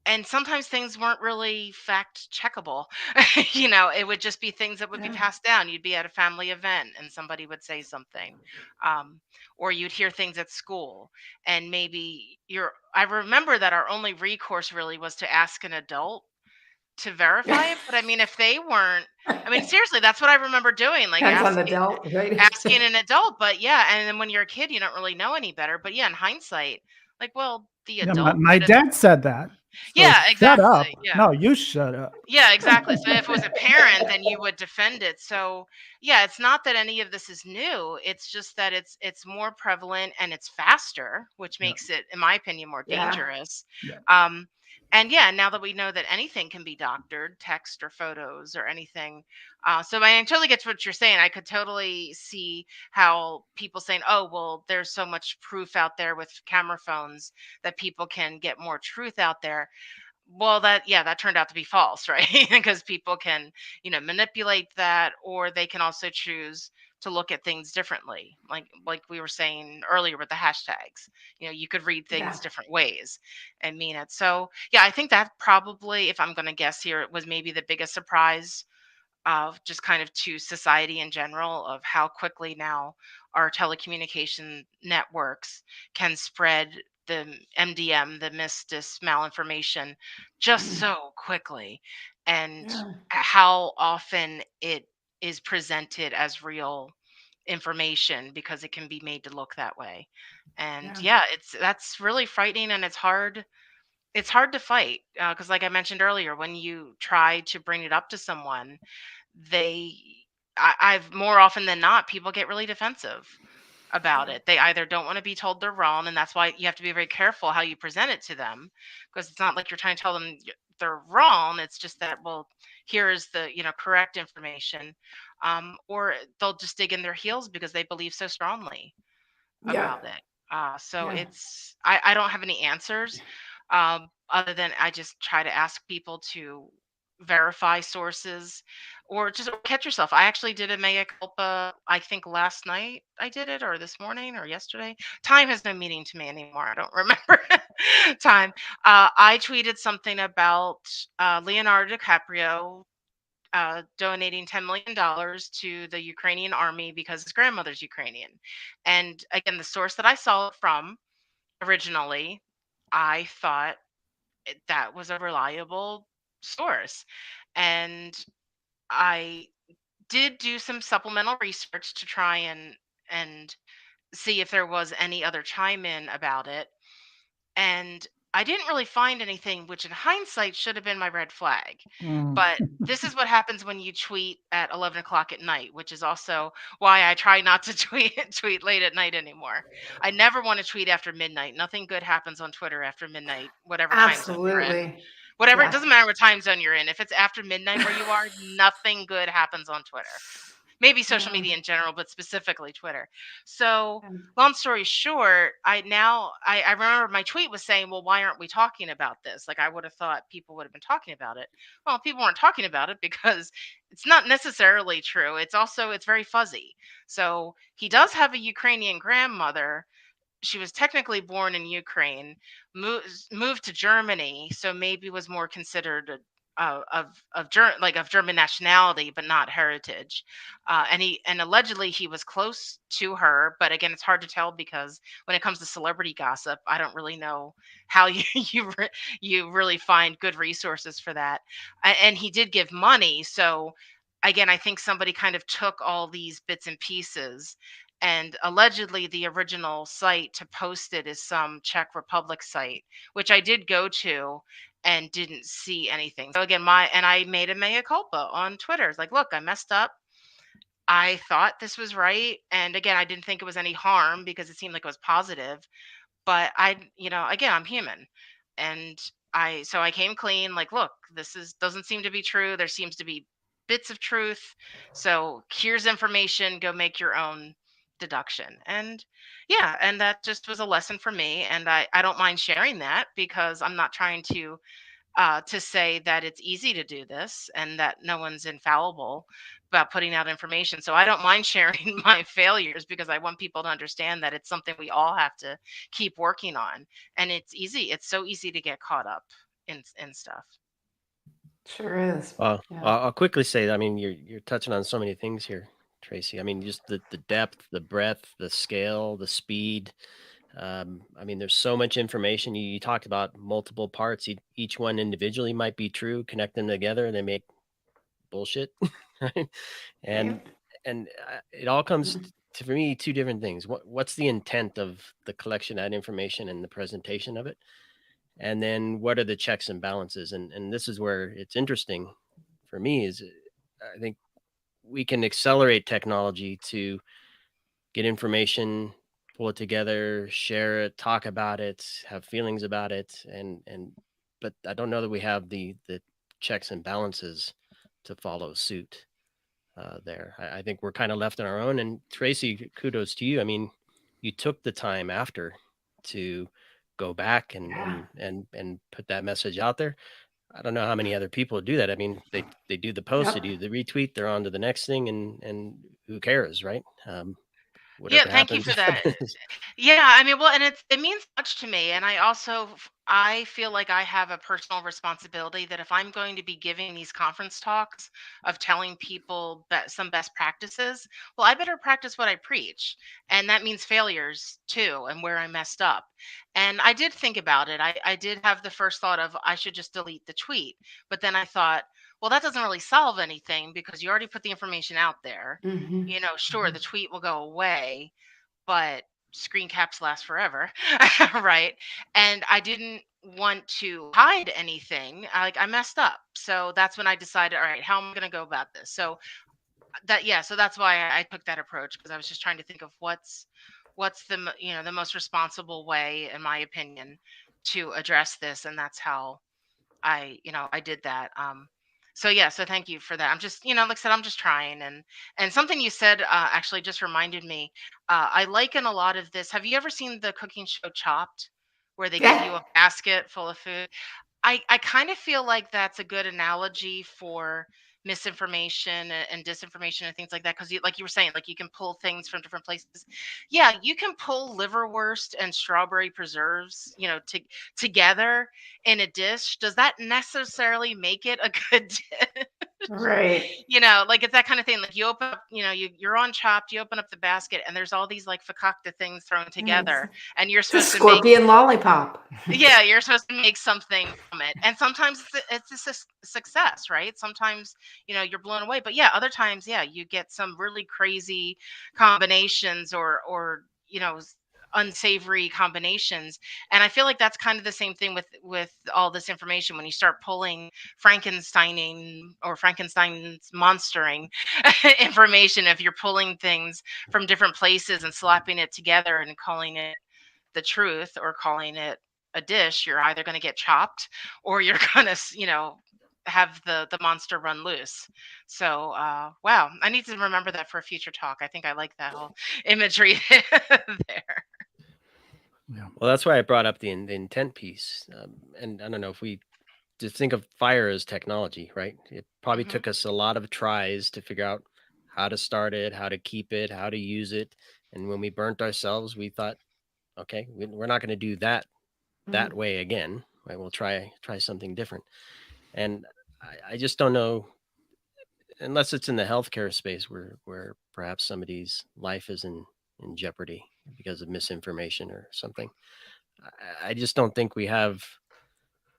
and sometimes things weren't really fact checkable. It would just be things that would be Yeah. passed down. You'd be at a family event and somebody would say something, um, or you'd hear things at school, and maybe I remember that our only recourse really was to ask an adult to verify it. But I mean, if they weren't, I mean, seriously, that's what I remember doing, like Depends on the adult, right? asking an adult. But yeah, and then when you're a kid, you don't really know any better. But yeah, in hindsight, like, well, the Yeah, my, adult my could have. dad said that. So Yeah, shut up. exactly. Yeah. No, you shut up. Yeah, exactly. So if it was a parent, then you would defend it. So yeah, it's not that any of this is new. It's just that it's more prevalent and it's faster, which Yeah, makes it, in my opinion, more Yeah. dangerous. yeah. Um, and yeah, now that we know that anything can be doctored, text or photos or anything, so I totally get to what you're saying. I could totally see how people saying, "Oh, well, there's so much proof out there with camera phones that people can get more truth out there." Well, that turned out to be false, right? Because people can, manipulate that, or they can also choose to look at things differently. Like we were saying earlier with the hashtags. You could read Yeah. things different ways and mean it. So, yeah, I think that probably, if I'm going to guess here, it was maybe the biggest surprise of just kind of to society in general, of how quickly now our telecommunication networks can spread the MDM, the malinformation, just Mm. so quickly, and Yeah. how often it is presented as real information because it can be made to look that way. And Yeah. yeah, that's really frightening, and it's hard to fight, because like I mentioned earlier, when you try to bring it up to someone, they I've more often than not, people get really defensive about Yeah. it. They either don't want to be told they're wrong, and that's why you have to be very careful how you present it to them, because it's not like you're trying to tell them they're wrong. It's just that, well, here is the correct information, or they'll just dig in their heels because they believe so strongly Yeah. about it. So Yeah. I don't have any answers, other than I just try to ask people to verify sources, or just catch yourself. I actually did a mea culpa, I think last night I did it, or this morning or yesterday. Time has no meaning to me anymore. I don't remember time. I tweeted something about Leonardo DiCaprio donating $10 million to the Ukrainian army because his grandmother's Ukrainian. And again, the source that I saw it from originally, I thought that was a reliable source. And I did do some supplemental research to try and see if there was any other chime in about it. And I didn't really find anything, which in hindsight should have been my red flag. Mm. But this is what happens when you tweet at 11 o'clock at night, which is also why I try not to tweet late at night anymore. I never want to tweet after midnight. Nothing good happens on Twitter after midnight, whatever time zone you're in. Absolutely. Whatever, it Yeah. doesn't matter what time zone you're in. If it's after midnight where you are, nothing good happens on Twitter. Maybe social Yeah. media in general, but specifically Twitter. So Um, long story short, I remember my tweet was saying, well, why aren't we talking about this? Like, I would have thought people would have been talking about it. Well, people weren't talking about it because it's not necessarily true. It's very fuzzy. So he does have a Ukrainian grandmother. She was technically born in Ukraine, moved to Germany, so maybe was more considered of German nationality, but not heritage. And allegedly he was close to her, but again, it's hard to tell because when it comes to celebrity gossip, I don't really know how you really find good resources for that. And he did give money, so again, I think somebody kind of took all these bits and pieces, and allegedly the original site to post it is some Czech Republic site, which I did go to and didn't see anything. So again, I made a mea culpa on Twitter. It's like, look, I messed up. I thought this was right. And again, I didn't think it was any harm because it seemed like it was positive. But again, I'm human. And I came clean, like, look, this is doesn't seem to be true. There seems to be bits of truth. So here's information, go make your own deduction. And yeah, and that just was a lesson for me. And I don't mind sharing that because I'm not trying to say that it's easy to do this and that no one's infallible about putting out information. So I don't mind sharing my failures because I want people to understand that it's something we all have to keep working on. And it's easy. It's so easy to get caught up in stuff. Sure is. Well, Yeah. I'll quickly say, I mean, you're touching on so many things here, Tracy. I mean, just the depth, the breadth, the scale, the speed. I mean, there's so much information. You talked about multiple parts. Each one individually might be true. Connect them together, and they make bullshit, right? And Right. it all comes to, for me, two different things. What's the intent of the collection of that information and the presentation of it? And then what are the checks and balances? And this is where it's interesting for me is I think we can accelerate technology to get information, pull it together, share it, talk about it, have feelings about it, and but I don't know that we have the checks and balances to follow suit there. I think we're kind of left on our own. And Tracy, kudos to you. I mean, you took the time after to go back Yeah. and put that message out there. I don't know how many other people do that. I mean, they do the post, they Yep. do the retweet, they're on to the next thing, and who cares, right? Yeah, Whatever thank you happens, for that. happens. Yeah, I mean, well, and it means much to me, and I feel like I have a personal responsibility that if I'm going to be giving these conference talks of telling people some best practices, well, I better practice what I preach, and that means failures too, and where I messed up. And I did think about it. I did have the first thought of I should just delete the tweet, but then I thought, well, that doesn't really solve anything because you already put the information out there. Hmm. Sure, the tweet will go away, but screen caps last forever. Right. And I didn't want to hide anything. I messed up. So that's when I decided, all right, how am I going to go about this? So so that's why I took that approach, because I was just trying to think of what's the most responsible way, in my opinion, to address this. And that's how I did that. So yeah, so thank you for that. I'm just, like I said, I'm just trying. And something you said actually just reminded me. I liken a lot of this. Have you ever seen the cooking show Chopped, where they give Yeah. you a basket full of food? I kind of feel like that's a good analogy for misinformation and disinformation and things like that, because like you were saying, like you can pull things from different places. Yeah, you can pull liverwurst and strawberry preserves, together in a dish. Does that necessarily make it a good dish? Right. Like it's that kind of thing. Like you open up, you're on Chopped, you open up the basket, and there's all these like fakakta things thrown Yes. together, and you're It's a supposed to make scorpion lollipop. yeah, you're supposed to make something from it. And sometimes it's a success, right? Sometimes, you're blown away. But yeah, other times, yeah, you get some really crazy combinations or unsavory combinations. And I feel like that's kind of the same thing with all this information. When you start pulling Frankenstein's monstering information, if you're pulling things from different places and slapping it together and calling it the truth or calling it a dish, you're either going to get chopped or you're going to have the monster run loose. So wow, I need to remember that for a future talk. I think I like that whole imagery there. Yeah. Well, that's why I brought up the intent piece. And I don't know if we just think of fire as technology, right? It probably took us a lot of tries to figure out how to start it, how to keep it, how to use it. And when we burnt ourselves, we thought, okay, we're not going to do that way again. Right? We'll try something different. And I just don't know, unless it's in the healthcare space where perhaps somebody's life is in jeopardy because of misinformation or something. I just don't think we have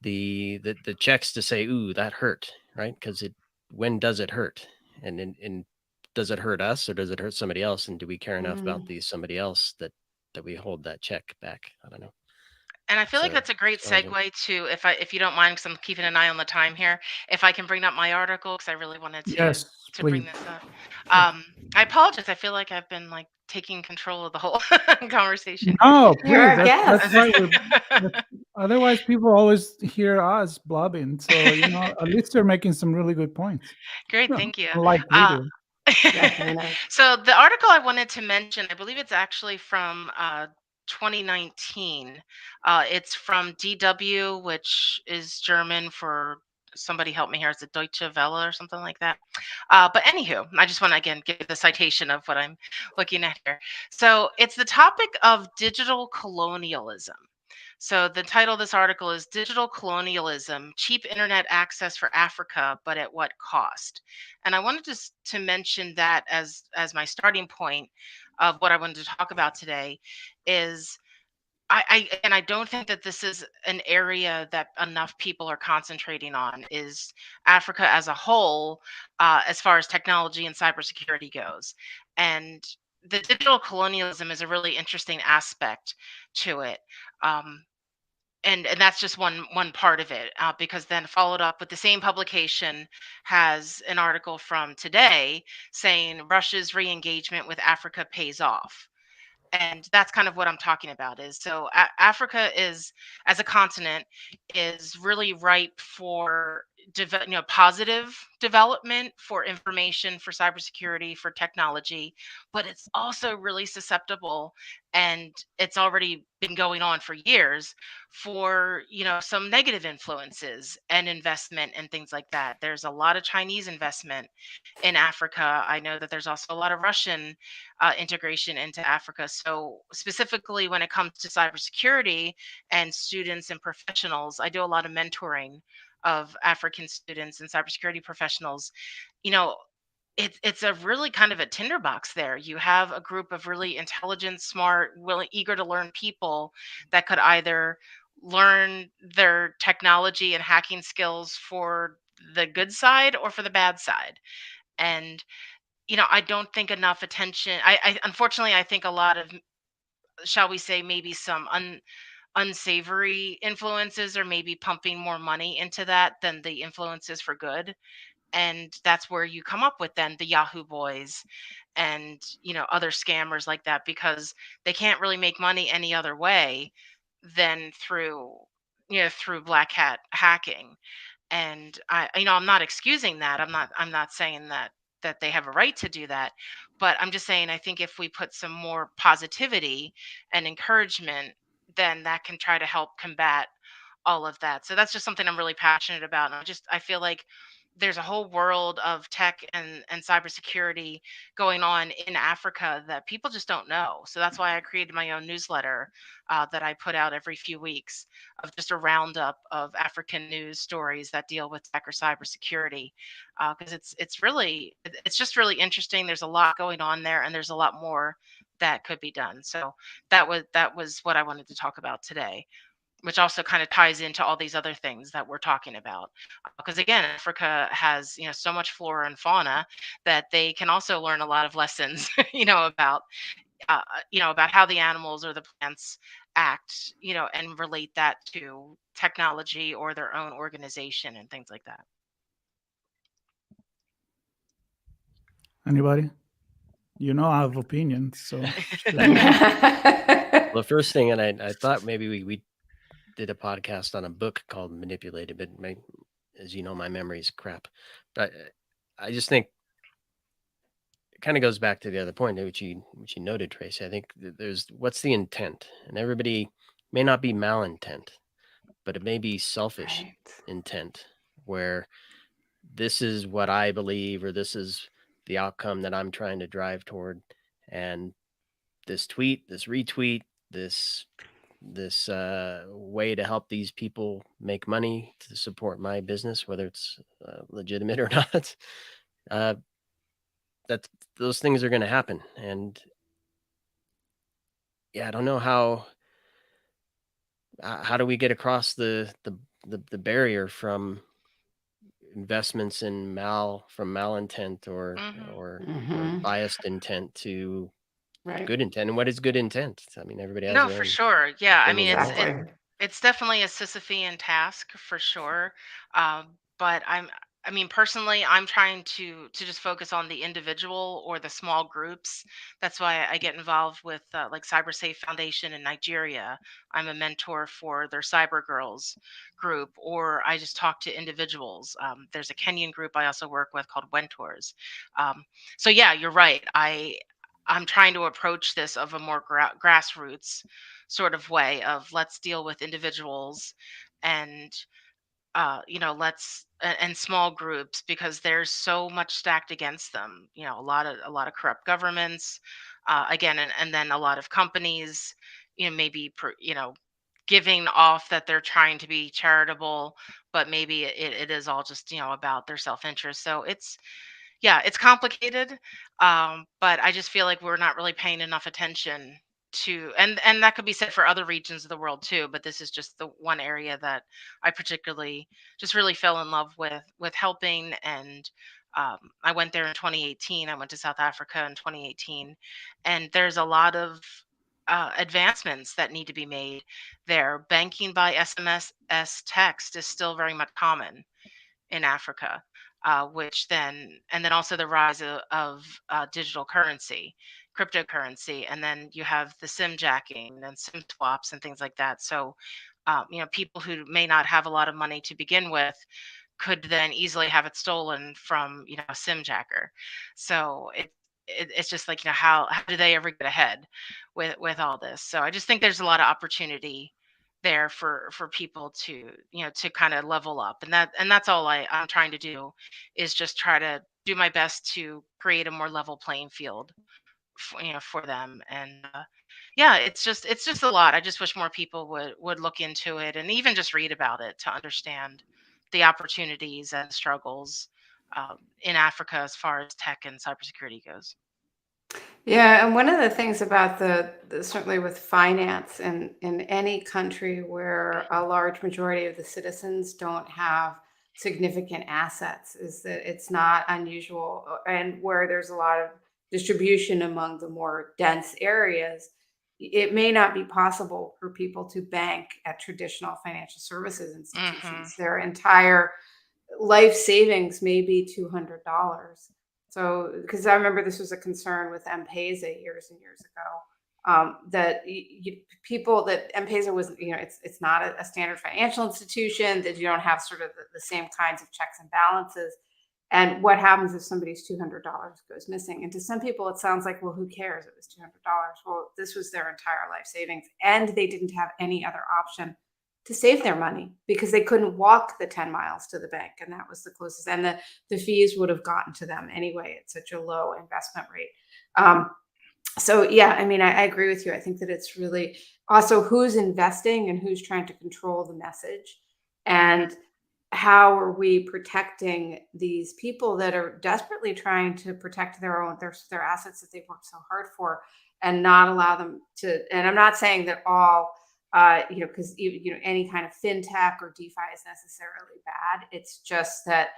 the checks to say, ooh, that hurt, right? Because when does it hurt? And does it hurt us or does it hurt somebody else? And do we care enough about somebody else that we hold that check back? I don't know. And I feel like So that's a great challenging. segue to, if you don't mind, because I'm keeping an eye on the time here, if I can bring up my article, because I really wanted Yes, to please. bring this up. I apologize. I feel like I've been like taking control of the whole conversation here. No, You're please. our That's guest. why otherwise people always hear us blubbing. So at least they're making some really good points. Great, thank you. Unlike we do. Yes, I know. So the article I wanted to mention, I believe it's actually from 2019. It's from DW, which is German for, somebody help me here, is it Deutsche Welle or something like that? But anywho, I just want to again give the citation of what I'm looking at here. So it's the topic of digital colonialism. So the title of this article is Digital Colonialism, Cheap Internet Access for Africa, but at what cost? And I wanted to mention that as my starting point of what I wanted to talk about today is I don't think that this is an area that enough people are concentrating on, is Africa as a whole, as far as technology and cybersecurity goes. And the digital colonialism is a really interesting aspect to it. Um, and that's just one part of it, because then followed up with the same publication has an article from today saying Russia's re-engagement with Africa pays off. And that's kind of what I'm talking about, is so Africa is, as a continent, is really ripe for positive development, for information, for cybersecurity, for technology, but it's also really susceptible, and it's already been going on for years, for some negative influences and investment and things like that. There's a lot of Chinese investment in Africa. I know that there's also a lot of Russian integration into Africa. So specifically when it comes to cybersecurity and students and professionals, I do a lot of mentoring of African students and cybersecurity professionals. You know, it's a really kind of a tinderbox there. You have a group of really intelligent, smart, willing, eager to learn people that could either learn their technology and hacking skills for the good side or for the bad side. And I don't think enough attention. I unfortunately, I think a lot of, shall we say, maybe some unsavory influences are maybe pumping more money into that than the influences for good. And that's where you come up with then the Yahoo boys and other scammers like that, because they can't really make money any other way than through black hat hacking. And I'm not excusing that. I'm not saying that they have a right to do that, but I'm just saying I think if we put some more positivity and encouragement, then that can try to help combat all of that. So that's just something I'm really passionate about. And I feel like there's a whole world of tech and cybersecurity going on in Africa that people just don't know. So that's why I created my own newsletter that I put out every few weeks, of just a roundup of African news stories that deal with tech or cybersecurity, because it's just really interesting. There's a lot going on there, and there's a lot more that could be done. So that was what I wanted to talk about today, which also kind of ties into all these other things that we're talking about. Because again, Africa has, so much flora and fauna that they can also learn a lot of lessons, about how the animals or the plants act, and relate that to technology or their own organization and things like that. Anybody? I have opinions, so Well, the first thing, and I thought maybe we did a podcast on a book called Manipulated, but as you know, my memory's crap. But I just think it kind of goes back to the other point which you noted, Tracy. I think there's what's the intent, and everybody may not be malintent, but it may be selfish Right. intent, where this is what I believe, or this is the outcome that I'm trying to drive toward, and this tweet, this retweet, this way to help these people make money to support my business, whether it's legitimate or not, that those things are going to happen. And yeah, I don't know how do we get across the barrier from investments in malintent or Mm-hmm. biased intent to Right. good intent. And what is good intent? I mean, everybody has No, their for own sure. Yeah, I mean, opinions on that. Exactly. it's definitely a Sisyphean task for sure. But I mean, personally, I'm trying to just focus on the individual or the small groups. That's why I get involved with like Cyber Safe Foundation in Nigeria. I'm a mentor for their Cyber Girls group, or I just talk to individuals. There's a Kenyan group I also work with called Wentors. Um, so yeah, you're right. I'm trying to approach this of a more grassroots sort of way of let's deal with individuals and and small groups, because there's so much stacked against them. A lot of corrupt governments, again, and then a lot of companies, maybe giving off that they're trying to be charitable, but maybe it is all just about their self-interest. So it's complicated, but I just feel like we're not really paying enough attention to, and that could be said for other regions of the world too. But this is just the one area that I particularly just really fell in love with helping. And I went there in 2018. I went to South Africa in 2018, and there's a lot of advancements that need to be made there. Banking by SMS text is still very much common in Africa, which and then also the rise of digital currency, cryptocurrency, and then you have the SIM jacking and SIM swaps and things like that. So, people who may not have a lot of money to begin with could then easily have it stolen from a SIM jacker. So it's just like how do they ever get ahead with all this? So I just think there's a lot of opportunity there for people to kind of level up, and that's all I'm trying to do, is just try to do my best to create a more level playing field for them. And yeah, it's just a lot. I just wish more people would look into it and even just read about it to understand the opportunities and struggles in Africa as far as tech and cybersecurity goes. Yeah, and one of the things about certainly with finance in any country where a large majority of the citizens don't have significant assets is that it's not unusual, and where there's a lot of distribution among the more dense areas, it may not be possible for people to bank at traditional financial services Hmm. institutions. Their entire life savings may be $200. So, because I remember this was a concern with M-Pesa years and years ago, that people that M-Pesa was, it's not a standard financial institution, that you don't have sort of the same kinds of checks and balances. And what happens if somebody's $200 goes missing? And to some people, it sounds like, well, who cares? It was $200. Well, this was their entire life savings, and they didn't have any other option to save their money because they couldn't walk the 10 miles to the bank, and that was the closest, and the fees would have gotten to them anyway at such a low investment rate. So yeah, I mean, I agree with you. I think that it's really also who's investing and who's trying to control the message, and how are we protecting these people that are desperately trying to protect their assets that they've worked so hard for, and not allow them to. And I'm not saying that all because any kind of fintech or DeFi is necessarily bad. It's just that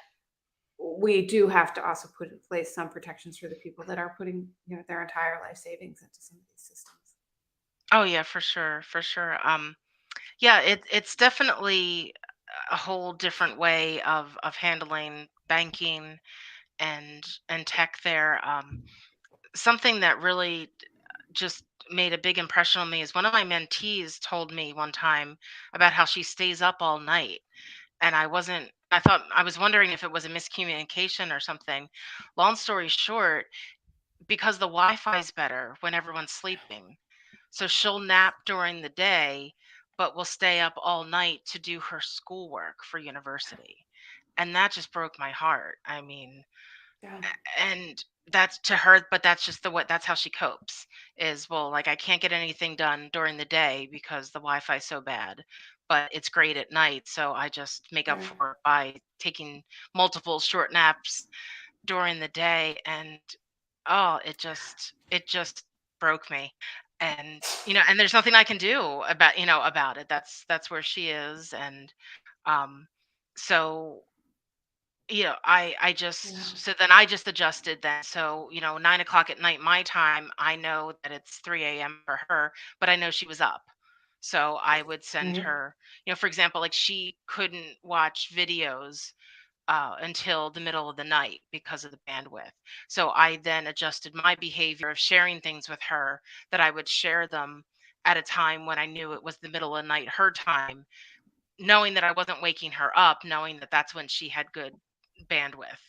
we do have to also put in place some protections for the people that are putting their entire life savings into some of these systems. Oh yeah, for sure, for sure. Yeah, it's definitely a whole different way of handling banking and tech there. Something that really just made a big impression on me is one of my mentees told me one time about how she stays up all night. And I was wondering if it was a miscommunication or something. Long story short, because the Wi-Fi is better when everyone's sleeping. So she'll nap during the day, but will stay up all night to do her schoolwork for university. And that just broke my heart. I mean, Yeah. and that's to her, but that's just that's how she copes is, well, like I can't get anything done during the day because the Wi-Fi is so bad, but it's great at night. So I just make up Right. for it by taking multiple short naps during the day. And oh, it just broke me. And and there's nothing I can do about it. That's where she is. And um so I Yeah. just so then I just adjusted then. So 9 o'clock at night my time, I know that it's 3 a.m. for her, but I know she was up. So I would send Right. her, for example, like she couldn't watch videos until the middle of the night because of the bandwidth. So I then adjusted my behavior of sharing things with her, that I would share them at a time when I knew it was the middle of the night, her time, knowing that I wasn't waking her up, knowing that that's when she had good bandwidth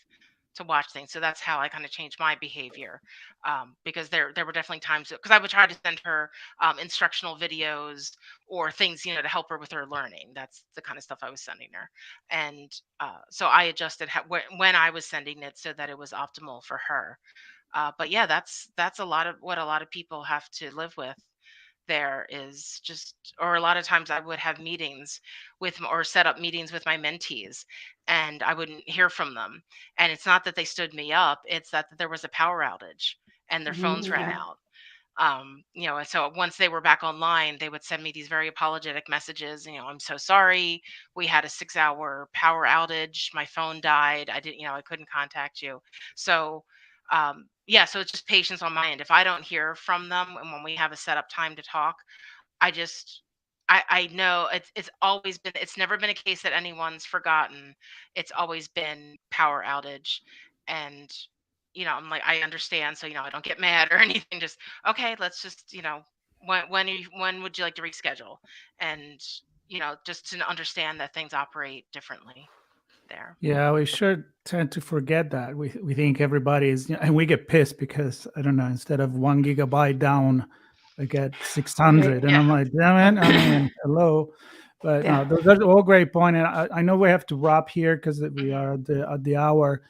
to watch things. So that's how I kind of changed my behavior, because there were definitely times because I would try to send her instructional videos or things to help her with her learning. That's the kind of stuff I was sending her, and so I adjusted when I was sending it so that it was optimal for her. But yeah, that's a lot of what a lot of people have to live with. There is just, or a lot of times I would have meetings or set up meetings with my mentees, and I wouldn't hear from them. And it's not that they stood me up, it's that there was a power outage and their phones ran Yeah. out. And so once they were back online, they would send me these very apologetic messages. I'm so sorry. We had a 6 hour power outage. My phone died. I couldn't contact you. So, yeah, so it's just patience on my end. If I don't hear from them and when we have a set up time to talk, I just, I know it's always been, it's never been a case that anyone's forgotten. It's always been power outage. And, I'm like, I understand. So, I don't get mad or anything. Just, okay, let's just, when would you like to reschedule? And, just to understand that things operate differently there. Yeah, we sure tend to forget that. We think everybody is, and we get pissed because I don't know. Instead of 1 gigabyte down, I get 600, and Yeah. I'm like, damn it! I mean, hello. But Yeah. no, those are all great point, and I know we have to wrap here because we Mhm. are at the hour.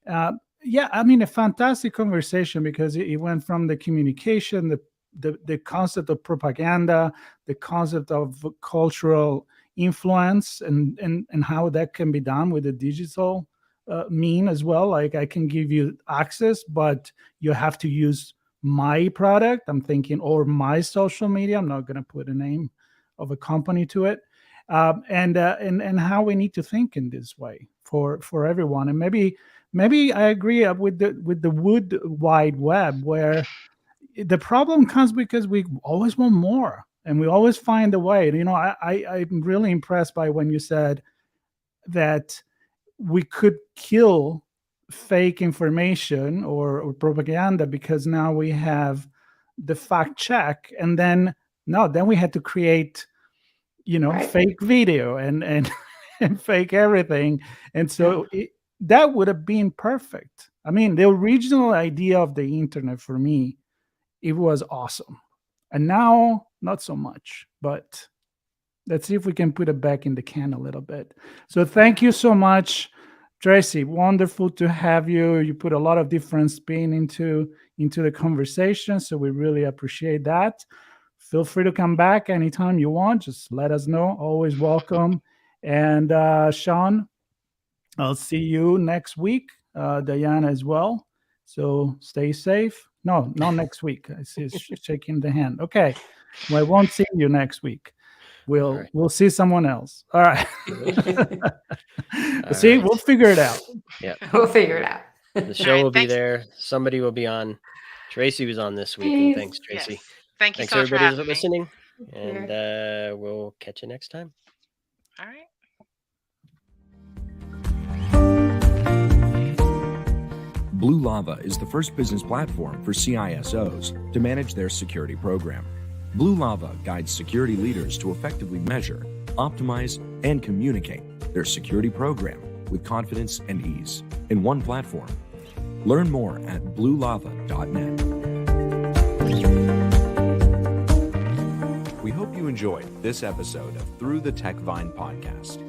Uh, yeah, I mean, a fantastic conversation because it went from the communication, the concept of propaganda, the concept of cultural influence, and how that can be done with the digital mean as well. Like I can give you access, but you have to use my product. I'm thinking, or my social media. I'm not going to put a name of a company to it. And how we need to think in this way for everyone. And maybe I agree with the wood wide web, where the problem comes because we always want more and we always find a way. I'm really impressed by when you said that we could kill fake information or propaganda because now we have the fact check, and then no, then we had to create Right. fake video and and fake everything. And so that would have been perfect. I mean, the original idea of the internet for me, it was awesome. And now, not so much. But let's see if we can put it back in the can a little bit. So thank you so much, Tracy. Wonderful to have you. You put a lot of different spin into the conversation. So we really appreciate that. Feel free to come back anytime you want. Just let us know. Always welcome. And Sean, I'll see you next week. Diana as well. So stay safe. No, not next week. I see it's shaking the hand. Okay. Well, I won't see you next week. All right. We'll see someone else. All right. All See, right. we'll figure it out. Yeah. We'll figure it out. The show right, will be thanks. there. Somebody will be on. Tracy was on this week, and thanks, Yes. Tracy. Thank you Thanks so much for everybody having for me. listening, Here. and we'll catch you next time. All right. Blue Lava is the first business platform for CISOs to manage their security program. Blue Lava guides security leaders to effectively measure, optimize, and communicate their security program with confidence and ease in one platform. Learn more at bluelava.net. We hope you enjoyed this episode of Through the TechVine podcast.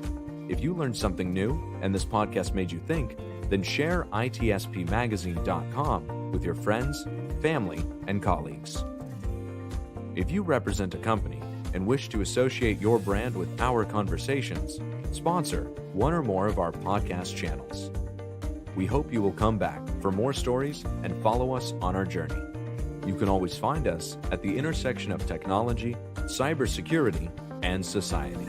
If you learned something new and this podcast made you think, then share itspmagazine.com with your friends, family, and colleagues. If you represent a company and wish to associate your brand with our conversations, sponsor one or more of our podcast channels. We hope you will come back for more stories and follow us on our journey. You can always find us at the intersection of technology, cybersecurity, and society.